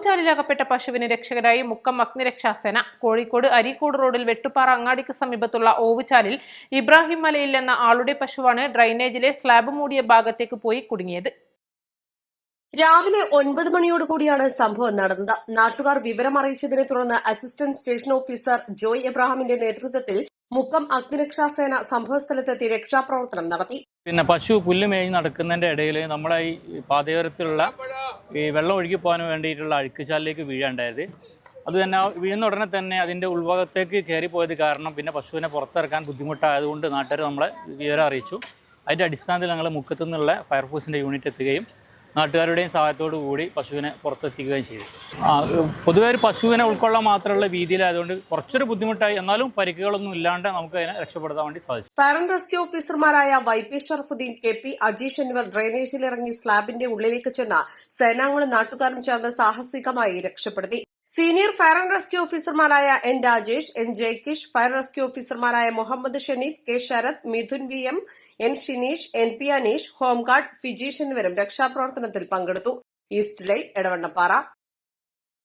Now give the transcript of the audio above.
ഓവുചാലിലകപ്പെട്ട പശുവിന് രക്ഷകരായി മുക്കം അഗ്നിരക്ഷാസേന. കോഴിക്കോട് അരീക്കോട് റോഡിൽ വെട്ടുപാറ അങ്ങാടിക്ക് സമീപത്തുള്ള ഓവുചാലിൽ ഇബ്രാഹിം മലയിൽ എന്ന ആളുടെ പശുവാണ് ഡ്രൈനേജിലെ സ്ലാബ് മൂടിയ ഭാഗത്തേക്ക് പോയി കുടുങ്ങിയത്. രാവിലെ 9 മണിയോടുകൂടിയാണ് സംഭവം നടന്നത്. നാട്ടുകാർ വിവരമറിയിച്ചതിനെ തുടർന്ന് അസിസ്റ്റന്റ് സ്റ്റേഷൻ ഓഫീസർ ജോയ് എബ്രാഹിമിന്റെ നേതൃത്വത്തിൽ മുക്കം അഗ്നിരക്ഷാസേന സംഭവസ്ഥലത്തെത്തി രക്ഷാപ്രവർത്തനം നടത്തി. പശു പുല്ല് മേഞ്ഞ് നടക്കുന്നതിന്റെ ഇടയിൽ നമ്മുടെ ഈ പാതയോരത്തിലുള്ള ഈ വെള്ളം ഒഴുകി പോകാൻ വേണ്ടിയിട്ടുള്ള അഴുക്കുചാലിലേക്ക് വീഴാണ്ടായത്. അത് തന്നെ വീഴുന്ന ഉടനെ തന്നെ അതിന്റെ ഉൾഭാഗത്തേക്ക് കയറിപ്പോയത് കാരണം പിന്നെ പശുവിനെ പുറത്തിറക്കാൻ ബുദ്ധിമുട്ടായതുകൊണ്ട് നാട്ടുകാർ നമ്മളെ വിവരം അറിയിച്ചു. അതിന്റെ അടിസ്ഥാനത്തിൽ ഞങ്ങൾ മുക്കത്തു നിന്നുള്ള ഫയർഫോഴ്സിന്റെ യൂണിറ്റ് എത്തുകയും നാട്ടുകാരുടെയും സഹായത്തോടു കൂടി പശുവിനെ പുറത്തെത്തിക്കുകയും ചെയ്തു. പൊതുവെ ഒരു പശുവിനെ ഉൾക്കൊള്ളാൻ മാത്രമുള്ള രീതിയിലായതുകൊണ്ട് കുറച്ചൊരു ബുദ്ധിമുട്ടായി, എന്നാലും പരിക്കുകളൊന്നും ഇല്ലാണ്ട് നമുക്ക് അതിനെ രക്ഷപ്പെടുത്താൻ വേണ്ടി സാധിച്ചു. ഫയർ ആൻഡ് റെസ്ക്യൂ ഓഫീസർമാരായ വൈ.പി. ഷറഫുദ്ദീൻ, കെ.പി. അജീഷ് എന്നിവർ ഡ്രെയിനേജിലിറങ്ങി സ്ലാബിന്റെ ഉള്ളിലേക്ക് ചെന്ന സേനാംഗങ്ങളും നാട്ടുകാരും ചേർന്ന് സാഹസികമായി രക്ഷപ്പെടുത്തി. സീനിയർ ഫയർ ആൻഡ് റെസ്ക്യൂ ഓഫീസർമാരായ N Rajesh, N Jayakish, fire rescue ഓഫീസർമാരായ Muhammad Shanif, K Sharath, Mithun V M, N Shinish, N P Aneesh, home guard Fijish എന്നിവരും രക്ഷാപ്രവർത്തനത്തിൽ പങ്കെടുത്തു. East Light, Edavannappara.